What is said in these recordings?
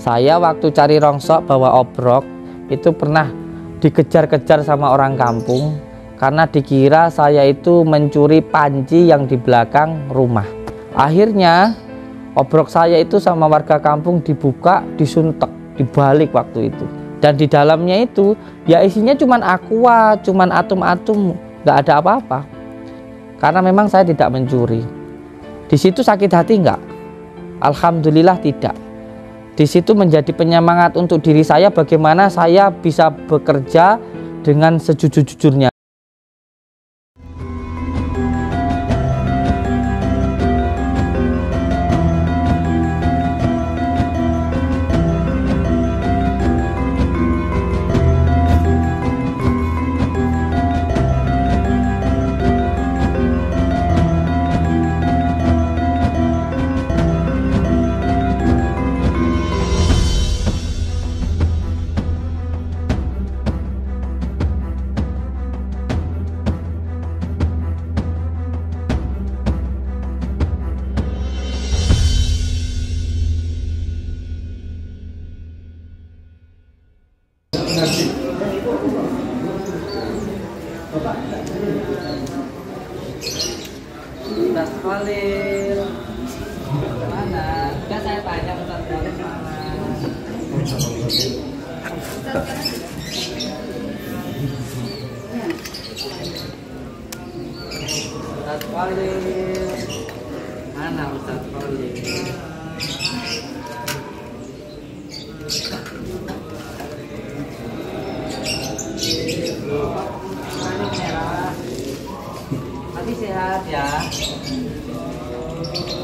Saya waktu cari rongsok bawa obrok itu pernah dikejar-kejar sama orang kampung karena dikira saya itu mencuri panci yang di belakang rumah. Akhirnya obrok saya itu sama warga kampung dibuka, disuntek, dibalik waktu itu. Dan di dalamnya itu ya isinya cuman aqua, cuman atom-atom, nggak ada apa-apa. Karena memang saya tidak mencuri. Di situ sakit hati nggak? Alhamdulillah tidak. Di situ menjadi penyemangat untuk diri saya bagaimana saya bisa bekerja dengan sejujur-jujurnya. Ustaz Khalil mana? Enggak, saya tanya Ustaz Khalil mana? Ustaz Khalil mana Ustaz Khalil? Hati sehat ya.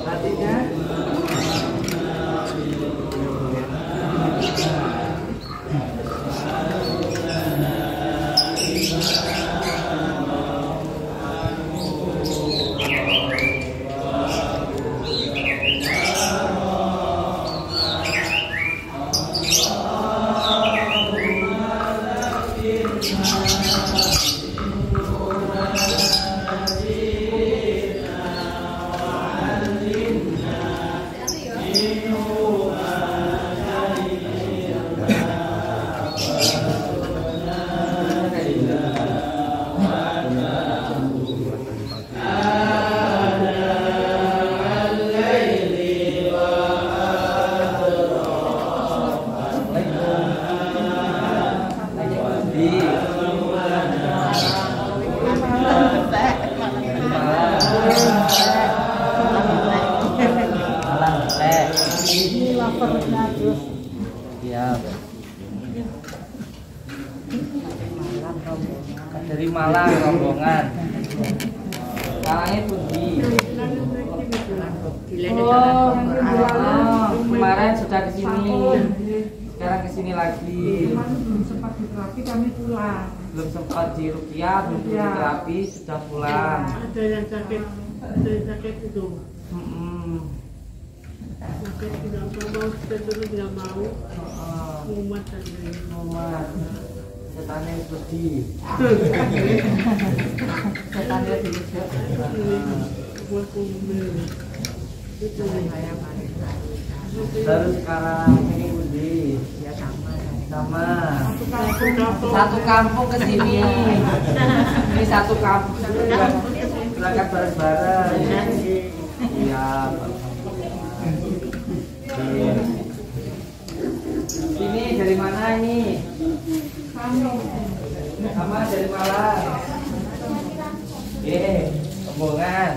Hatinya ya. Dari Malang rombongan. Kalangnya Pundi. Oh, kemarin sudah kesini. Sekarang kesini lagi. Belum sempat diterapi, kami pulang. Belum sempat di Rukiah, belum diterapi, sudah pulang. Ada yang sakit itu. Sakit tidak mau, dulu tidak mau. Mumat tadi. Mumat. Setannya Pundi. Setannya di Buat kumpul. Itu saya paling Baru sekarang ini Pundi. ya sama. Satu kampung ke sini. Ini satu kampung. Berangkat bareng-bareng. Ya. Ini dari mana ini? Sama dari Malang. Rombongan.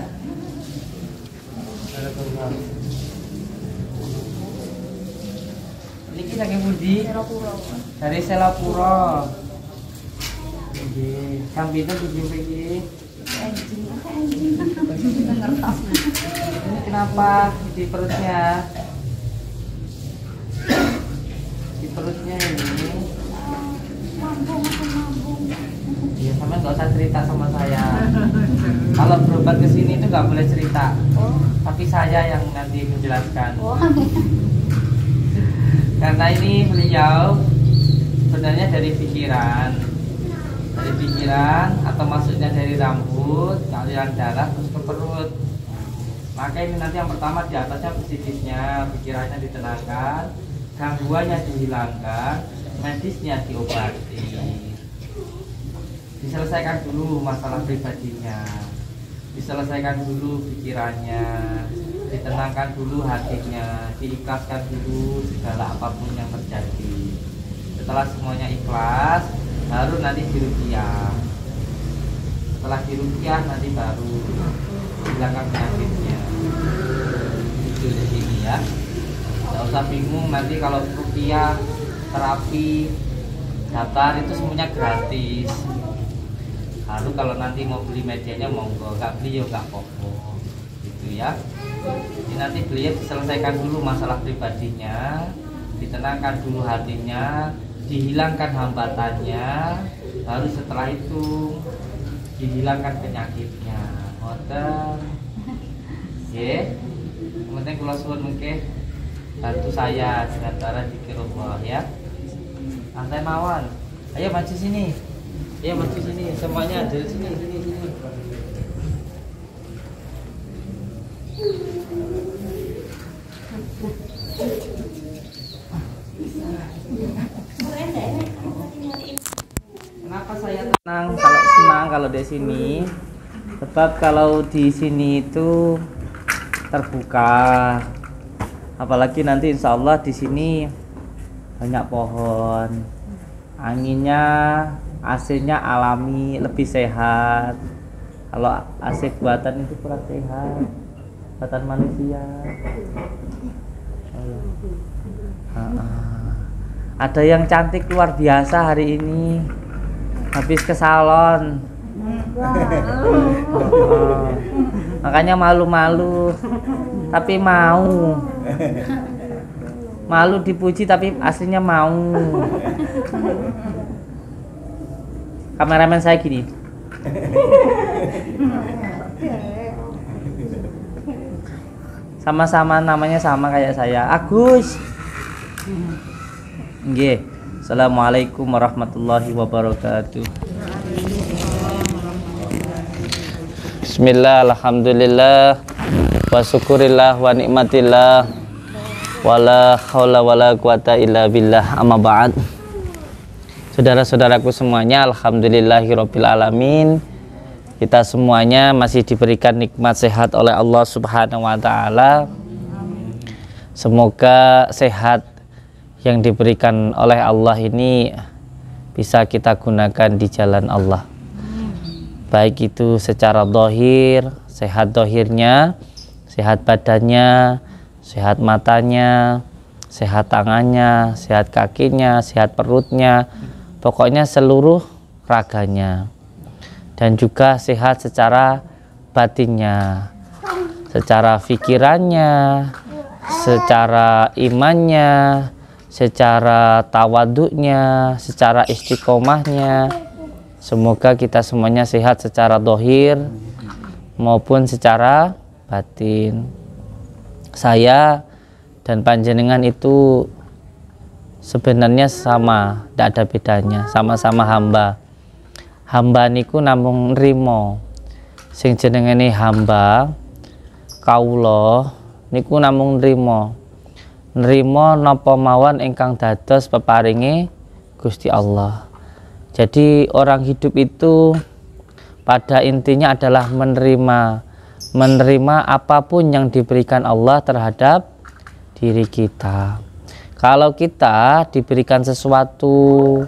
Ini saking pundi? Dari Selapuro. Nggih, kambine dijimpe iki. Ini kenapa di perutnya? Di perutnya ini. Ya, sama nggak usah cerita sama saya. Kalau berobat ke sini itu nggak boleh cerita. Tapi saya yang nanti menjelaskan. Karena ini beliau sebenarnya dari pikiran atau maksudnya dari rambut, aliran darah terus ke perut. Maka ini nanti yang pertama di atasnya positifnya, pikirannya ditenangkan, gangguannya dihilangkan, medisnya diobati. Diselesaikan dulu masalah pribadinya, diselesaikan dulu pikirannya, ditenangkan dulu hatinya, diikhlaskan dulu segala apapun yang terjadi. Setelah semuanya ikhlas, baru nanti diruqyah. Setelah diruqyah nanti baru hilangkan penyakitnya. Itu di sini ya. Tidak usah bingung nanti kalau ruqyah, terapi, daftar itu semuanya gratis. Lalu kalau nanti mau beli medianya monggo, nggak beli ya nggak apa-apa, gitu ya. Jadi nanti beliau diselesaikan dulu masalah pribadinya, ditenangkan dulu hatinya, dihilangkan hambatannya, baru setelah itu dihilangkan penyakitnya. Ngoten. Nggih. Kemudian kula suwun mengke bantu saya dengan cara dzikirullah ya. Santai mawon. Ayo maju sini. Ayo maju sini, semuanya dari sini. Kenapa saya senang kalau di sini? Sebab kalau di sini itu terbuka. Apalagi nanti insya Allah di sini banyak pohon, anginnya, AC-nya alami, lebih sehat. Kalau AC buatan itu kurang sehat, buatan manusia. Ada yang cantik luar biasa hari ini, habis ke salon. Makanya malu-malu, tapi mau. Malu dipuji tapi aslinya mau. Kameramen saya gini. Sama-sama namanya sama kayak saya, Agus. Nggih. Assalamualaikum warahmatullahi wabarakatuh. Bismillah, alhamdulillah, wa syukurillah wa nikmatillah, wala haula wala quwata illa billah, amma ba'd. Saudara-saudaraku semuanya, alhamdulillahirabbil alamin. Kita semuanya masih diberikan nikmat sehat oleh Allah Subhanahu wa taala. Semoga sehat yang diberikan oleh Allah ini bisa kita gunakan di jalan Allah. Baik itu secara zahir, sehat zahirnya, sehat badannya, sehat matanya, sehat tangannya, sehat kakinya, sehat perutnya, pokoknya seluruh raganya. Dan juga sehat secara batinnya, secara pikirannya, secara imannya, secara tawaduknya, secara istiqomahnya. Semoga kita semuanya sehat secara zahir maupun secara batin. Saya dan panjenengan itu sebenarnya sama, tidak ada bedanya, sama-sama hamba. Hamba niku namung nrimo. Sing jenengane hamba kawula niku namung nrimo. Nrimo napa mawon ingkang dados peparinge Gusti Allah. Jadi orang hidup itu pada intinya adalah menerima apapun yang diberikan Allah terhadap diri kita. Kalau kita diberikan sesuatu,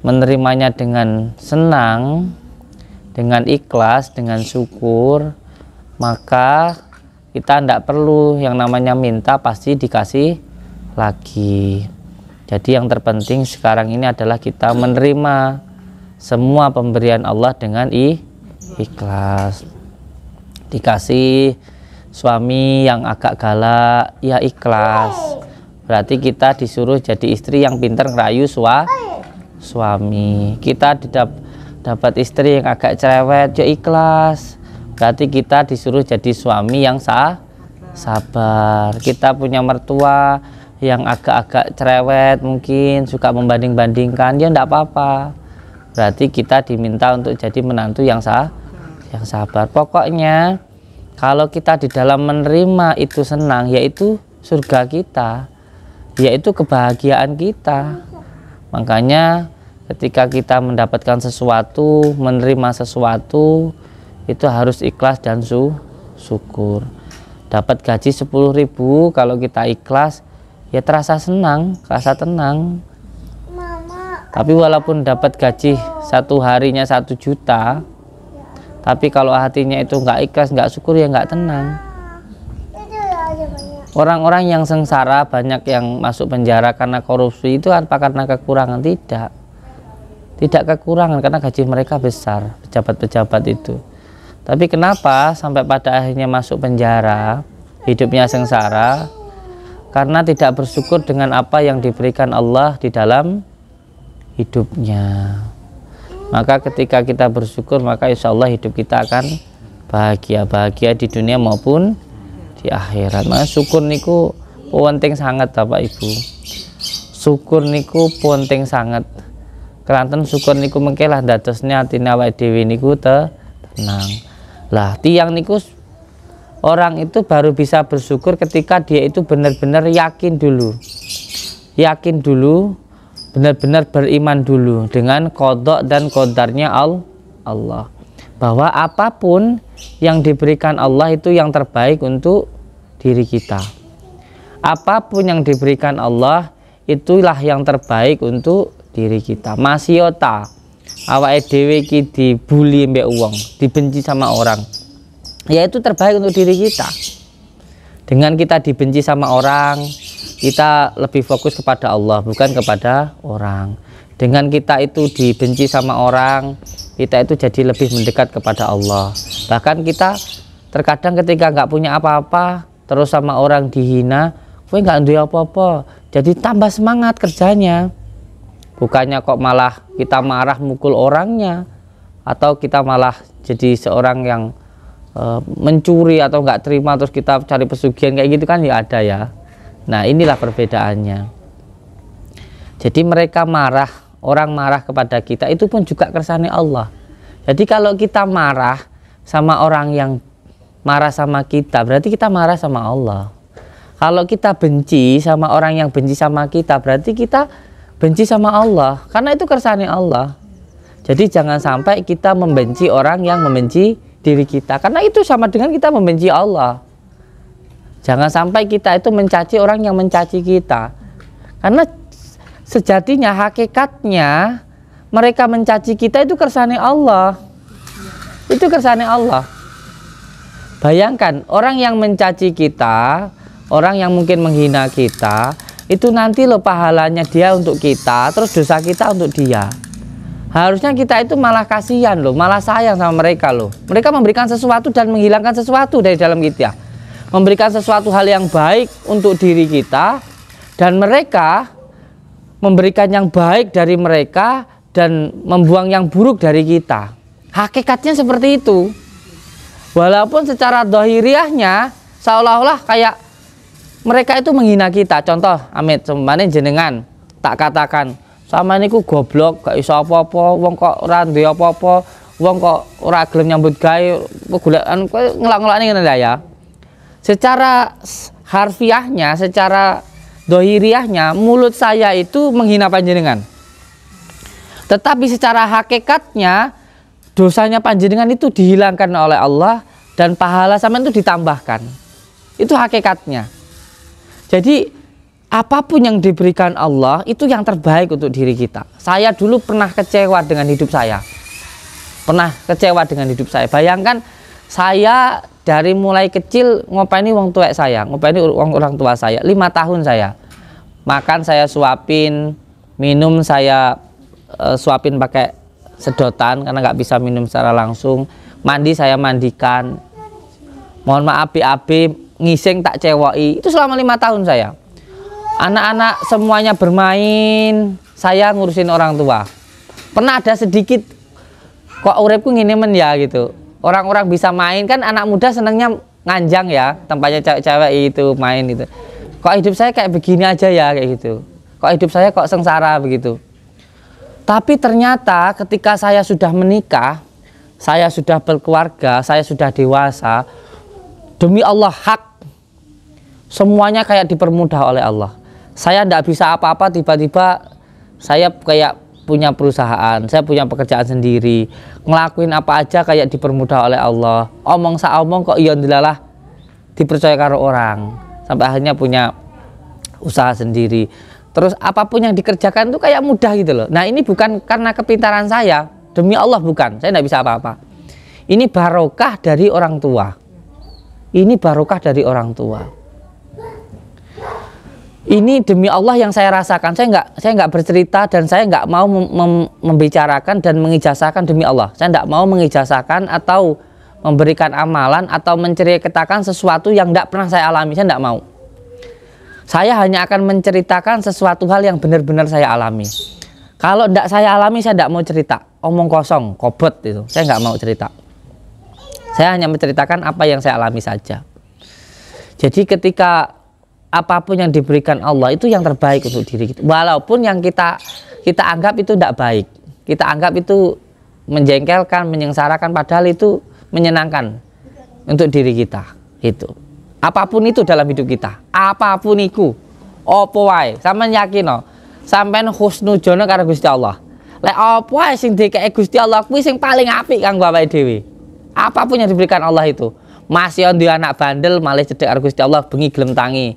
menerimanya dengan senang, dengan ikhlas, dengan syukur, maka kita tidak perlu yang namanya minta, pasti dikasih lagi. Jadi yang terpenting sekarang ini adalah kita menerima semua pemberian Allah dengan ikhlas. Dikasih suami yang agak galak, ya ikhlas. Berarti kita disuruh jadi istri yang pintar ngerayu suami. Kita dapat istri yang agak cerewet, ya ikhlas. Berarti kita disuruh jadi suami yang sabar. Kita punya mertua yang agak-agak cerewet, mungkin suka membanding-bandingkan, ya enggak apa-apa. Berarti kita diminta untuk jadi menantu yang sabar. Pokoknya kalau kita di dalam menerima itu senang, yaitu surga kita. yaitu kebahagiaan kita. Makanya ketika kita mendapatkan sesuatu, menerima sesuatu, itu harus ikhlas dan syukur. Dapat gaji 10.000, kalau kita ikhlas ya terasa senang, terasa tenang. Tapi walaupun dapat gaji satu harinya 1 juta, tapi kalau hatinya itu nggak ikhlas, nggak syukur, ya nggak tenang. Orang-orang yang sengsara, banyak yang masuk penjara karena korupsi, itu apa karena kekurangan? Tidak kekurangan, karena gaji mereka besar, pejabat-pejabat itu. Tapi kenapa sampai pada akhirnya masuk penjara, hidupnya sengsara? Karena tidak bersyukur dengan apa yang diberikan Allah di dalam hidupnya. Maka ketika kita bersyukur, maka insya Allah hidup kita akan bahagia di dunia maupun di akhirat. Maka syukur niku penting sangat Bapak Ibu. Syukur niku penting sangat. Kelanten syukur niku mengkelah dadosnya atine awake dhewe niku tenang. Lah tiang niku, orang itu baru bisa bersyukur ketika dia itu benar-benar yakin dulu, benar-benar beriman dulu dengan qada dan qadarnya Allah, bahwa apapun yang diberikan Allah itu yang terbaik untuk diri kita. Apapun yang diberikan Allah itulah yang terbaik untuk diri kita. Masiota awake dhewe iki dibuli mbek wong, dibenci sama orang, ya itu terbaik untuk diri kita. Dengan kita dibenci sama orang, kita lebih fokus kepada Allah, bukan kepada orang. Dengan kita itu dibenci sama orang, kita itu jadi lebih mendekat kepada Allah. Bahkan kita terkadang ketika nggak punya apa-apa, terus sama orang dihina, gue nggak duwe apa-apa, jadi tambah semangat kerjanya. Bukannya kok malah kita marah mukul orangnya, atau kita malah jadi seorang yang mencuri atau nggak terima terus kita cari pesugihan kayak gitu kan ya ada ya. Nah inilah perbedaannya. Jadi mereka marah, orang marah kepada kita itu pun juga kersane Allah. Jadi kalau kita marah sama orang yang marah sama kita, berarti kita marah sama Allah. Kalau kita benci sama orang yang benci sama kita, berarti kita benci sama Allah, karena itu kersane Allah. Jadi jangan sampai kita membenci orang yang membenci diri kita, karena itu sama dengan kita membenci Allah. Jangan sampai kita itu mencaci orang yang mencaci kita, karena sejatinya hakikatnya mereka mencaci kita itu kersane Allah. Itu kersane Allah. Bayangkan orang yang mencaci kita, orang yang mungkin menghina kita, itu nanti loh pahalanya dia untuk kita, terus dosa kita untuk dia. Harusnya kita itu malah kasihan loh, malah sayang sama mereka loh. Mereka memberikan sesuatu dan menghilangkan sesuatu dari dalam kita, memberikan sesuatu hal yang baik untuk diri kita, dan mereka memberikan yang baik dari mereka dan membuang yang buruk dari kita. Hakikatnya seperti itu. Walaupun secara dohiriahnya seolah-olah kayak mereka itu menghina kita. Contoh, Amit, semanin jenengan tak katakan, sama ini ku goblok, gak iso apa-apa, wong kok ora duwe apa-apa, wong kok ora gelem nyambut gawe, goleken ngelak-ngelak ngene ya. Secara harfiahnya, secara dohiriahnya, mulut saya itu menghina panjenengan. Tetapi secara hakikatnya, dosanya panjenengan itu dihilangkan oleh Allah dan pahala sampean itu ditambahkan. Itu hakikatnya. Jadi apapun yang diberikan Allah itu yang terbaik untuk diri kita. Saya dulu pernah kecewa dengan hidup saya. Bayangkan saya dari mulai kecil ngopeni wong tuwek saya, ngopeni orang tua saya, 5 tahun saya. Makan saya suapin, minum saya suapin pakai sedotan karena nggak bisa minum secara langsung. Mandi saya mandikan. Mohon maaf abi ngising tak cewoki. Itu selama 5 tahun saya. Anak-anak semuanya bermain, saya ngurusin orang tua. Pernah ada sedikit kok uripku ngene men ya gitu. Orang-orang bisa main kan, anak muda senangnya nganjang ya, tempatnya cewek-cewek itu main gitu. Kok hidup saya kayak begini aja ya kayak gitu. Kok hidup saya kok sengsara begitu. Tapi ternyata ketika saya sudah menikah, saya sudah berkeluarga, saya sudah dewasa, demi Allah hak semuanya kayak dipermudah oleh Allah. Saya tidak bisa apa-apa, tiba-tiba saya kayak punya perusahaan, saya punya pekerjaan sendiri, ngelakuin apa aja kayak dipermudah oleh Allah. Omong saomong kok iya dilalah dipercaya karo orang, sampai akhirnya punya usaha sendiri. Terus apapun yang dikerjakan itu kayak mudah gitu loh. Nah ini bukan karena kepintaran saya, demi Allah bukan, saya tidak bisa apa-apa. Ini barokah dari orang tua. Ini barokah dari orang tua. Ini demi Allah yang saya rasakan. Saya nggak bercerita dan saya nggak mau membicarakan dan mengijazahkan demi Allah. Saya nggak mau mengijazahkan atau memberikan amalan atau menceritakan sesuatu yang tidak pernah saya alami. Saya tidak mau. Saya hanya akan menceritakan sesuatu hal yang benar-benar saya alami. Kalau tidak saya alami, saya tidak mau cerita. Omong kosong, kobot itu. Saya nggak mau cerita. Saya hanya menceritakan apa yang saya alami saja. Jadi ketika apapun yang diberikan Allah itu yang terbaik untuk diri kita. Walaupun yang kita anggap itu tidak baik, kita anggap itu menjengkelkan, menyengsarakan, padahal itu menyenangkan untuk diri kita. Itu. Apapun itu dalam hidup kita, apapun itu, opo wae, sampean yakin no, sampean husnudzon karo Gusti Allah. Lek opo wae sing dikek Gusti Allah kuwi sing paling apik kanggo awake dhewe. Apapun yang diberikan Allah itu, masih on anak bandel malah cedek karo Gusti Allah bengi gelem tangi.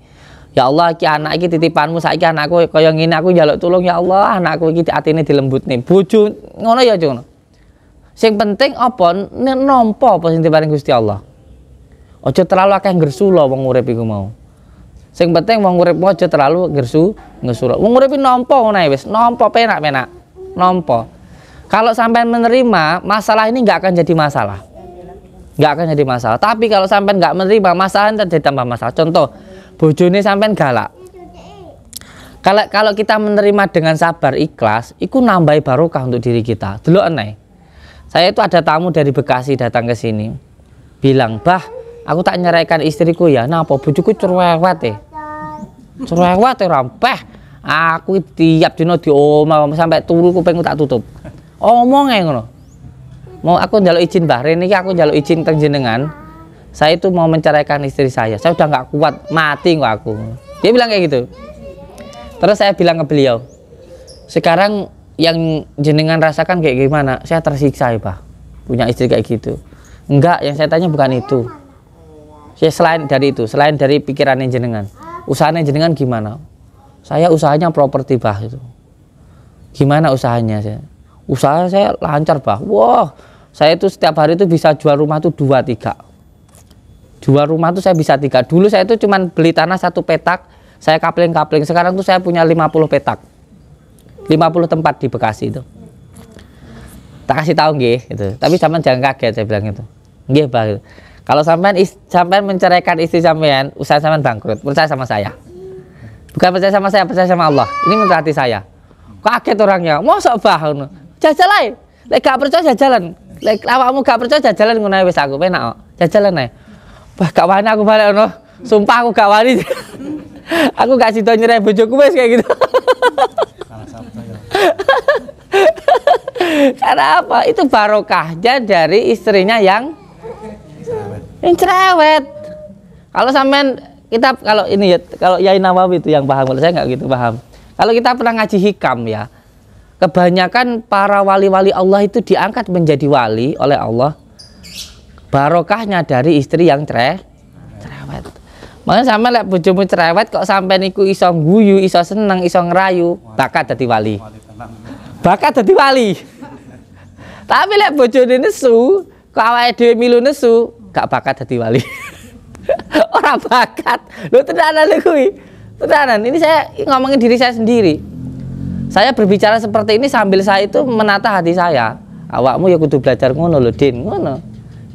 Ya Allah, iki anak iki titipanmu, saiki anakku kaya ngene, aku njaluk tulung ya Allah, anakku iki atine dilembutne. Bojo ngono ya ngono. Sing penting apa nampa apa sing diparing Gusti Allah. Aja terlalu akeh ngersula wong urip iku mau. Sing penting wong urip aja terlalu ngersula. Wong urip nampa ngono ae wis, nampa penak-penak. Nampa. Kalau sampai menerima, masalah ini nggak akan jadi masalah. Nggak akan jadi masalah. Tapi kalau sampai nggak menerima, masalah jadi tambah masalah. Contoh, bojone sampean galak. Kalau kita menerima dengan sabar ikhlas, itu nambah barokah untuk diri kita. Dulu aneh. Saya itu ada tamu dari Bekasi datang ke sini. Bilang, "Bah, aku tak nyeraikan istriku ya. Napa bojoku cerewet ya? Cerewet ya rampeh. Aku tiap dino di omah sampai turu kupingku tak tutup." Omong ae ngono. Mau aku njaluk izin Mbah Rene iki, aku njaluk izin teng jenengan. Saya itu mau menceraikan istri saya. Saya udah nggak kuat, mati kok aku. Dia bilang kayak gitu. Terus saya bilang ke beliau, sekarang yang jenengan rasakan kayak gimana? Saya tersiksa ya Pak, punya istri kayak gitu. Enggak, yang saya tanya bukan itu. Saya selain dari itu, selain dari pikirannya jenengan, usahanya jenengan gimana? Saya usahanya properti Bah itu. Gimana usahanya saya? Usaha saya lancar Bah. Wah, saya itu setiap hari itu bisa jual rumah tuh 2-3. Jual rumah tuh saya bisa 3. Dulu saya itu cuman beli tanah 1 petak, saya kapling-kapling. Sekarang tuh saya punya 50 petak. 50 tempat di Bekasi itu. Tak kasih tahu nggih gitu. Tapi sampean jangan kaget saya bilang itu. Nggih, Bah. Gitu. Kalau sampean menceraikan istri sampean, usaha sampean bangkrut. Percaya sama saya. Bukan percaya sama saya, percaya sama Allah. Ini menurut hati saya. Kaget orangnya. Mosok Bah ngono. Jajal ae. Lek gak percaya jajalan. Lek awakmu gak percaya jajalan ngono wis aku penak kok. Jajalan ae. Wah, gak wani aku balik ono. Sumpah aku gak wani. Aku gak sida nyerai bojoku wis kayak gitu. Karena apa? Itu barokahnya dari istrinya yang cerewet. Kalau sampean kita kalau ini ya, kalau Yai Nawawi itu yang paham, kalau saya nggak gitu paham. Kalau kita pernah ngaji hikam ya, kebanyakan para wali-wali Allah itu diangkat menjadi wali oleh Allah. Barokahnya dari istri yang cerewet. Makanya sampe lek bojomu cerewet kok sampai niku iso guyu, iso seneng, iso ngerayu, bakat dadi wali. Bakat dadi wali. Tapi lek bojone nesu, kok awake dhewe milu nesu, gak bakat dadi wali. Ora bakat. Lho tenanan lho kuwi. Tenanan. Ini saya ngomongin diri saya sendiri. Saya berbicara seperti ini sambil saya itu menata hati saya. Awakmu ya kudu belajar ngono lho, Din, ngono.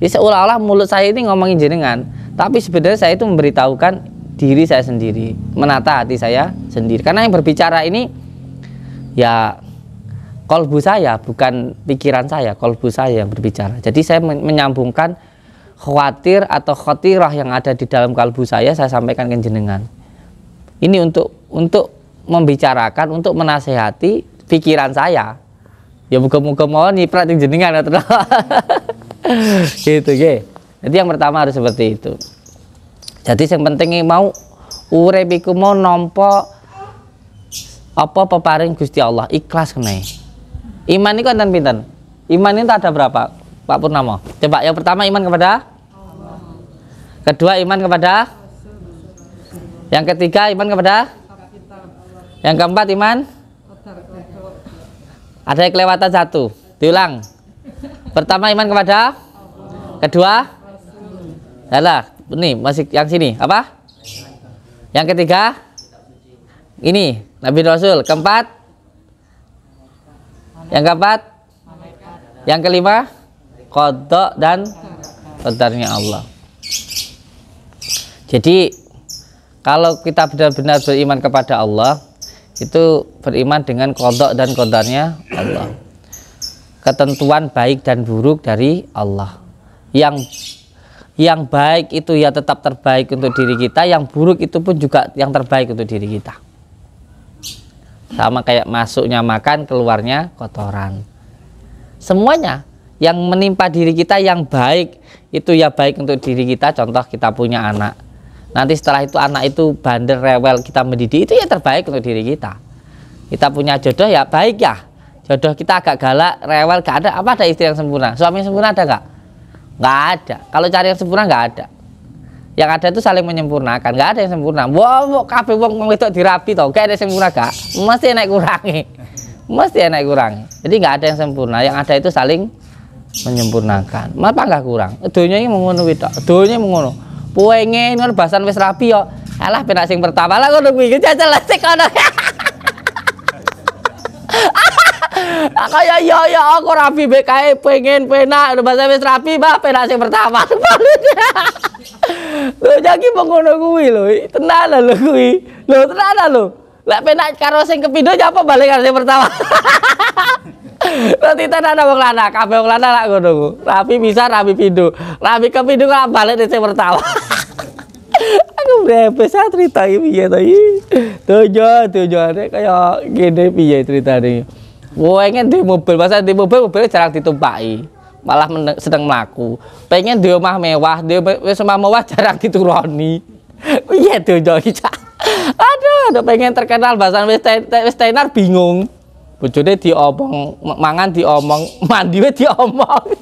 Ya seolah-olah mulut saya ini ngomongin jenengan, tapi sebenarnya saya itu memberitahukan diri saya sendiri, menata hati saya sendiri. Karena yang berbicara ini ya kolbu saya, bukan pikiran saya, kolbu saya yang berbicara. Jadi saya menyambungkan khawatir atau khotirah yang ada di dalam kalbu saya sampaikan ke jenengan. Ini untuk membicarakan, untuk menasehati pikiran saya. Ya muga-muga mau nyiprat yang jenengan atau gitu ge. Jadi yang pertama harus seperti itu. Jadi yang penting mau urip iku mau nampa Apa peparing Gusti Allah ikhlas kene. Iman itu enten pinten? Iman itu ada berapa, Pak Purnomo? Coba yang pertama iman kepada Allah. Kedua iman kepada. Yang ketiga iman kepada. Yang keempat iman. Ada yang kelewatan satu. Diulang. Pertama iman kepada. Kedua. Yalah, ini masih yang sini apa? Yang ketiga ini Nabi Rasul. Keempat. Yang keempat. Yang kelima qada dan qadarnya Allah. Jadi kalau kita benar-benar beriman kepada Allah, itu beriman dengan qada dan qadarnya Allah. Ketentuan baik dan buruk dari Allah. Yang baik itu ya tetap terbaik untuk diri kita, yang buruk itu pun juga yang terbaik untuk diri kita. Sama kayak masuknya makan, keluarnya kotoran. Semuanya yang menimpa diri kita yang baik itu ya baik untuk diri kita. Contoh kita punya anak, nanti setelah itu anak itu bandel, rewel, kita mendidik, itu ya terbaik untuk diri kita. Kita punya jodoh ya baik ya, jodoh kita agak galak, rewel, gak ada. Apa ada istri yang sempurna? Suami yang sempurna ada nggak? Nggak ada. Kalau cari yang sempurna nggak ada. Yang ada itu saling menyempurnakan. Nggak ada yang sempurna. Wow, kabeh wong wedok dirapi toh, gak ada yang sempurna gak? Mesti enak kurangi. Mesti enak kurangi. Jadi nggak ada yang sempurna. Yang ada itu saling menyempurnakan. Apa nggak kurang? Donya ini mengono wedok. Donya mengono. Pengen ngono bahasan wis rapi yo. Alah penak sing pertama lah ngono kuwi. Jajal sik kono. Kayak ya aku rapi bae kae pengen penak bahasa wis rapi bah penak sing pertama. Lho jaki mengono kuwi lho. Tenan lho kuwi. Lho tenan lho. Lek penak karo sing kepindho nyapa balik karo sing pertama. Nanti tenan wong lanang, kabeh wong lanang lak ngono ku. Rapi bisa rapi pindho. Rapi kepindho kok balik sing pertama. Aku brebes cerita iki piye to iki. Tujuane kaya ngene piye ceritane. Pengen di mobil, masa di mobilnya jarang ditumpaki, malah sedang melaku. Pengen di rumah mewah, di rumah mewah jarang dituruni. Iya tuh jadi. Aduh, pengen terkenal bahasan wis tenar bingung. Bojone diomong, mangan diomong, mandi we diomong.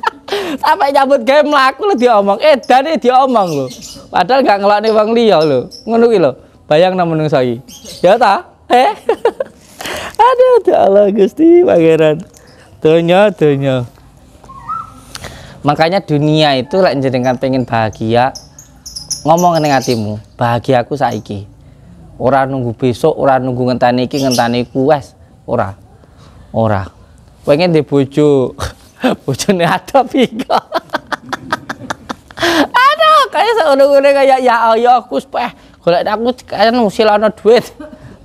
Sampai nyambut gawe mlaku lho diomong, edane diomong lho. Padahal gak ngelokne wong liya lho. Ngono kuwi lho. Bayangno menungso iki. Ya ta? Aduh, ya Allah Gusti Pangeran. Donya. Makanya dunia itu lek jenengan pengen bahagia, ngomong ning atimu, bahagiaku saiki. Ora nunggu besok, ora nunggu ngenteni iki, ngenteni iku wes, ora. Pengen di bojo. Bojone ada pika. Aduh, kayak ngono-ngono kayak ya aku peh golek aku anu silana duit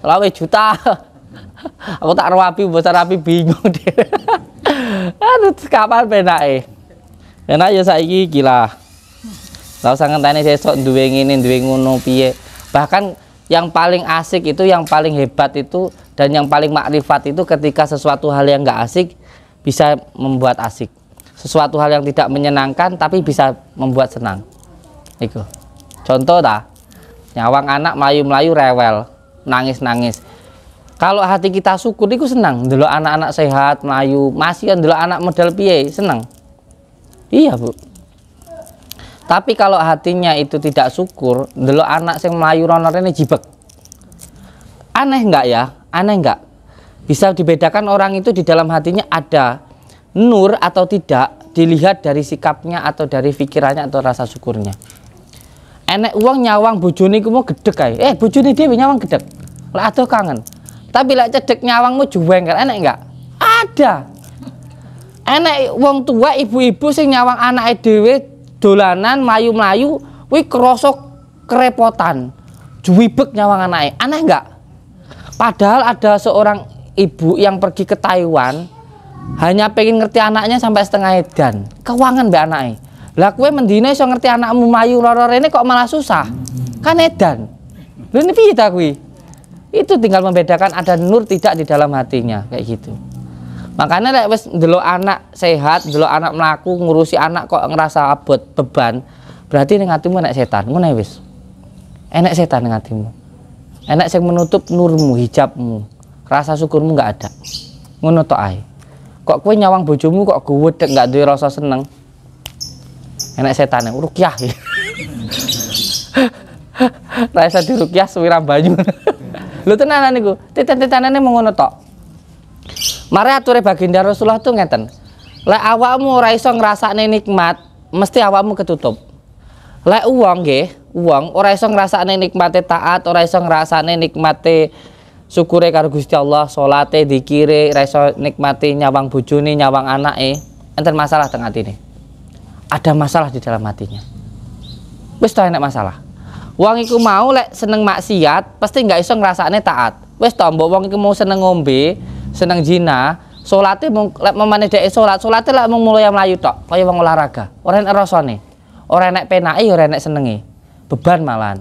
20 juta. Aku tak rapi, bocah rapi bingung deh. Aduh, kapan penake? Enak ya saiki gila. Lah usah ngenteni sesuk duwe ngene, duwe ngono piye. Bahkan yang paling asik itu, yang paling hebat itu, dan yang paling makrifat itu ketika sesuatu hal yang enggak asik bisa membuat asik. Sesuatu hal yang tidak menyenangkan tapi bisa membuat senang. Iku. Contoh ta. Nyawang anak melayu-melayu rewel, nangis-nangis. Kalau hati kita syukur itu senang, ndelok anak-anak sehat, melayu, masih kan ndelok anak model piye, senang. Iya, Bu. Tapi kalau hatinya itu tidak syukur, ndelok anak sing melayu rono rene jibek. Aneh enggak ya? Aneh enggak? Bisa dibedakan orang itu di dalam hatinya ada nur atau tidak dilihat dari sikapnya atau dari pikirannya atau rasa syukurnya. Enek uang nyawang bojone ku mau gedek ae. Bojone dhewe nyawang gedek. Lah adoh kangen. Tapi lek cedek nyawangmu juweng kan enek enggak? Ada. Enek wong tua ibu-ibu sing nyawang anake dhewe dolanan mlayu-mlayu kuwi krasa kerepotan. Juwibek nyawang anake. Aneh enggak? Padahal ada seorang ibu yang pergi ke Taiwan hanya pengen ngerti anaknya sampai setengah edan. Kewangan mbak anake. Lah kowe mendina iso ngerti anakmu mlayu loro rene kok malah susah. Kan edan. Lha ini piye ta kuwi? Itu tinggal membedakan ada nur tidak di dalam hatinya kayak gitu. Makanya lek wis ndelok anak sehat, ndelok anak mlaku, ngurusi anak kok ngerasa abot beban, berarti ning atimu enek setan. Ngono wis. Enek setan ning atimu. Enek sing menutup nurmu, hijabmu. rasa syukurmu nggak ada. Ngono tok ae. Kok kowe nyawang bojomu kok guwedhek nggak duwe rasa seneng. Enek setane rukyah. Ra iso dirukyah suwiram banyu. Lho tenanan niku, titen-titenane mung ngono tok. Mare ature baginda Rasulullah tuh ngeten. Lek awakmu ora iso ngrasakne nikmat, mesti awakmu ketutup. Lek wong nggih, wong ora iso ngrasakne nikmate taat, ora iso ngrasakne nikmate syukure karo Gusti Allah, salate, dzikire, ora iso nikmati nyawang bojone, nyawang anake, enten masalah teng atine. Ada masalah di dalam hatinya. Wis ta enek masalah. Wong iku mau lek seneng maksiat, pasti nggak iso ngrasakne taat. Wis ta mbok wong iku mau seneng ngombe, seneng zina, salate mung lek memane dhek salate lek mung mulai mlayu tok, kaya wong olahraga. Ora enek rasane. Ora enek penake, ora enek senenge. Beban malahan.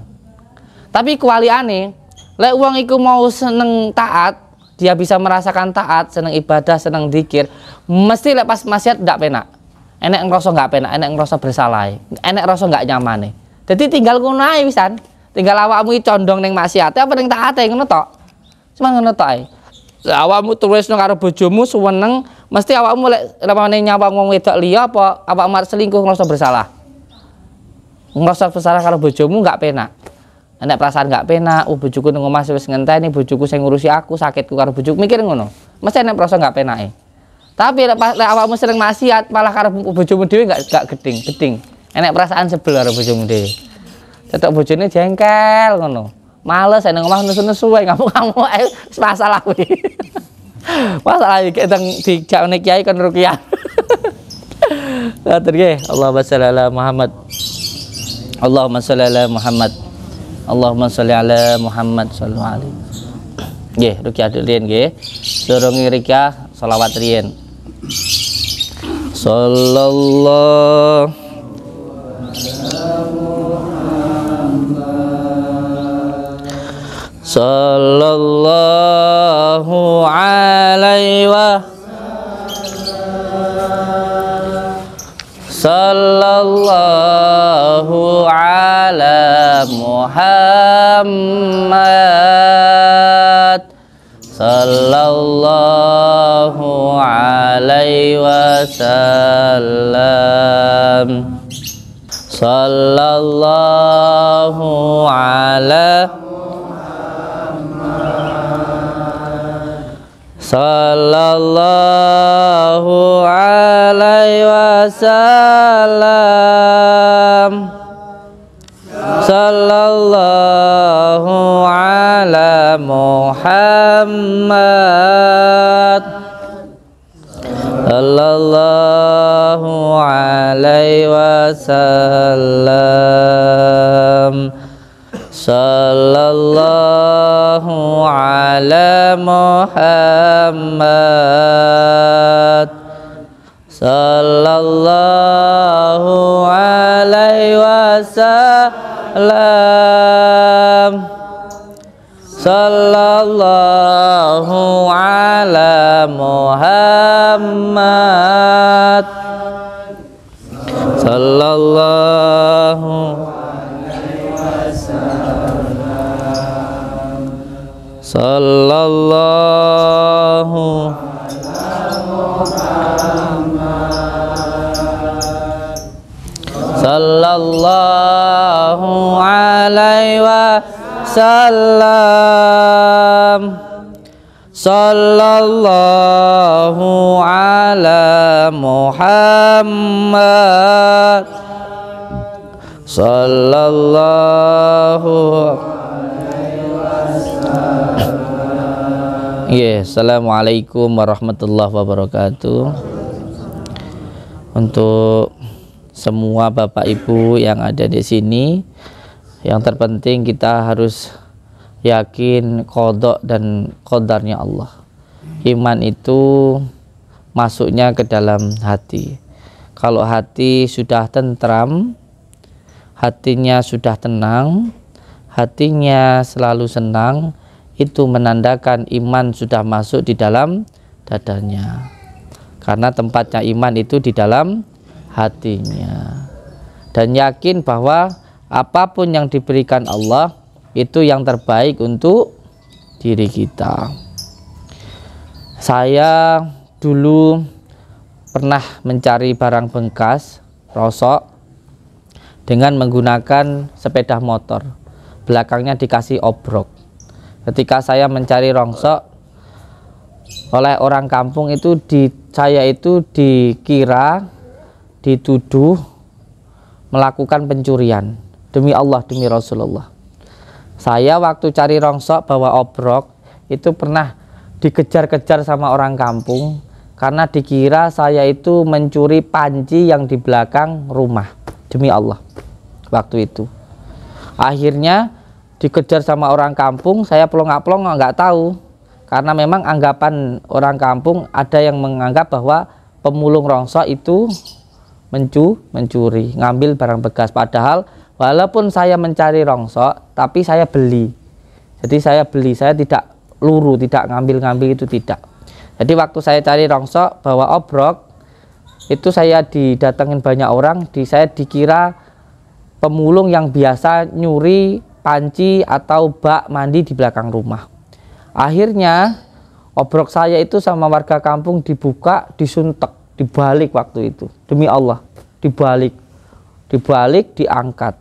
Tapi kualiane, lek wong iku mau seneng taat, dia bisa merasakan taat, seneng ibadah, seneng zikir, mesti lek pas maksiat ndak penak. Enek ngrasa nggak penak, enek ngrasa bersalah, enek rasa nggak nyamane. Jadi tinggal ngono ae wisan. Tinggal awakmu condong ning maksiate apa ning taate ngono tok. Cuma ngono tok ae. Awakmu terus karo bojomu suweneng, mesti awakmu lek ramane nyawang wong wedok liya apa awakmu selingkuh ngrasa bersalah. Ngrasa bersalah karo bojomu enggak penak. Enek perasaan enggak penak, bojoku ning omah wis ngenteni, bojoku sing ngurusi aku, sakitku karo bojoku, mikir ngono. Mesti enek perasaan enggak penake. Tapi lek awakmu sering maksiat malah karo bojomu dhewe enggak geding. Enek perasaan sebel karo bojomu dhewe. Cetok bojone jengkel ngono. Males nang omah nesu-nesu wae ngamuk-ngamuk ae masalah kuwi. Masalah iki teng dijakne kiai kon ruqyah. Ngatur nggih. Allahumma shalli ala Muhammad. Allahumma shalli ala Muhammad. Allahumma shalli ala Muhammad sallallahu alaihi. Nggih, ruqyah riyen nggih. Durung ruqyah selawat riyen. Sallallahu sallallahu alaihi wa sallallahu ala Muhammad sallallahu alaihi wasallam sallallahu ala sallallahu alaihi wasallam sallallahu ala Muhammad sallallahu alaihi wasallam sallallahu ala Muhammad sallallahu alaihi wasallam sallallahu ala Muhammad sallallahu sallallahu sallallahu alaihi wasallam sallallahu ala Muhammad sallallahu Assalamualaikum warahmatullahi wabarakatuh. Untuk semua Bapak Ibu yang ada di sini, yang terpenting kita harus yakin qada dan qadarnya Allah. Iman itu masuknya ke dalam hati. Kalau hati sudah tentram, hatinya sudah tenang, hatinya selalu senang, itu menandakan iman sudah masuk di dalam dadanya. Karena tempatnya iman itu di dalam hatinya. Dan yakin bahwa apapun yang diberikan Allah itu yang terbaik untuk diri kita. Saya dulu pernah mencari barang bekas, rosok, dengan menggunakan sepeda motor. Belakangnya dikasih obrok. Ketika saya mencari rongsok oleh orang kampung itu, saya itu dikira, dituduh melakukan pencurian. Demi Allah, demi Rasulullah. Saya waktu cari rongsok bawa obrok itu pernah dikejar-kejar sama orang kampung karena dikira saya itu mencuri panci yang di belakang rumah. Demi Allah, waktu itu akhirnya dikejar sama orang kampung. Saya pelongak-pelongok nggak tahu, karena memang anggapan orang kampung ada yang menganggap bahwa pemulung rongsok itu mencuri, ngambil barang bekas. Padahal walaupun saya mencari rongsok, tapi saya beli. Jadi saya beli, saya tidak luru, tidak ngambil-ngambil, itu tidak. Jadi waktu saya cari rongsok bawa obrok itu, saya didatengin banyak orang, saya dikira pemulung yang biasa nyuri panci atau bak mandi di belakang rumah. Akhirnya obrok saya itu sama warga kampung dibuka, disuntek, dibalik waktu itu. Demi Allah, dibalik, diangkat.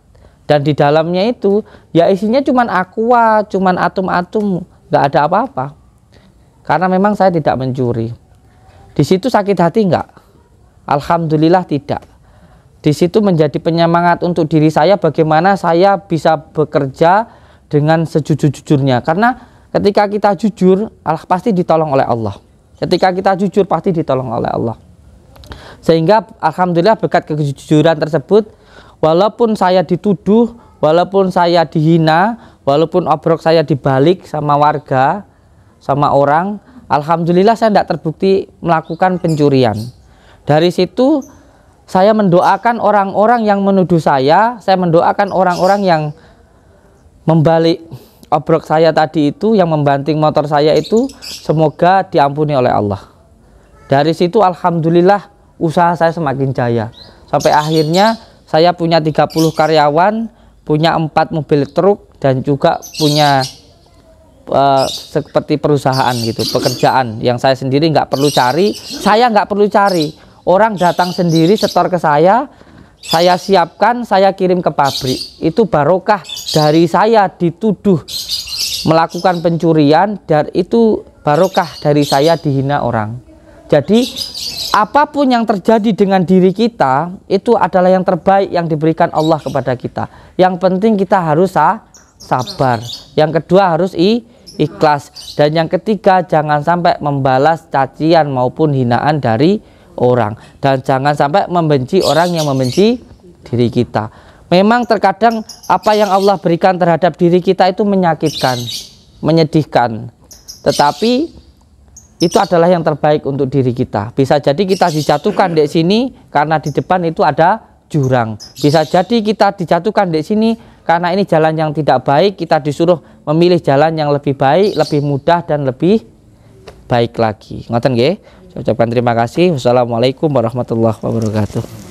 Dan di dalamnya itu ya isinya cuman aqua, cuman atom-atom, nggak ada apa-apa. Karena memang saya tidak mencuri. Di situ sakit hati enggak? Alhamdulillah tidak. Di situ menjadi penyemangat untuk diri saya bagaimana saya bisa bekerja dengan sejujur-jujurnya. Karena ketika kita jujur, pasti ditolong oleh Allah. Ketika kita jujur pasti ditolong oleh Allah. Sehingga alhamdulillah berkat kejujuran tersebut, walaupun saya dituduh, walaupun saya dihina, walaupun obrok saya dibalik sama warga, sama orang, alhamdulillah saya tidak terbukti melakukan pencurian. Dari situ saya mendoakan orang-orang yang menuduh saya mendoakan orang-orang yang membalik obrok saya tadi itu, yang membanting motor saya itu, semoga diampuni oleh Allah. Dari situ alhamdulillah usaha saya semakin jaya. Sampai akhirnya saya punya 30 karyawan, punya 4 mobil truk, dan juga punya seperti perusahaan gitu, pekerjaan yang saya sendiri nggak perlu cari. Saya nggak perlu cari, orang datang sendiri setor ke saya siapkan, saya kirim ke pabrik. Itu barokah dari saya dituduh melakukan pencurian, dan itu barokah dari saya dihina orang. Jadi apapun yang terjadi dengan diri kita itu adalah yang terbaik yang diberikan Allah kepada kita. Yang penting kita harus sabar. Yang kedua harus ikhlas. Dan yang ketiga jangan sampai membalas cacian maupun hinaan dari orang. Dan jangan sampai membenci orang yang membenci diri kita. Memang terkadang apa yang Allah berikan terhadap diri kita itu menyakitkan, menyedihkan. Tetapi itu adalah yang terbaik untuk diri kita. Bisa jadi kita dijatuhkan di sini karena di depan itu ada jurang. Bisa jadi kita dijatuhkan di sini karena ini jalan yang tidak baik. Kita disuruh memilih jalan yang lebih baik, lebih mudah, dan lebih baik lagi. Ngoten nggih? Saya ucapkan terima kasih. Wassalamualaikum warahmatullahi wabarakatuh.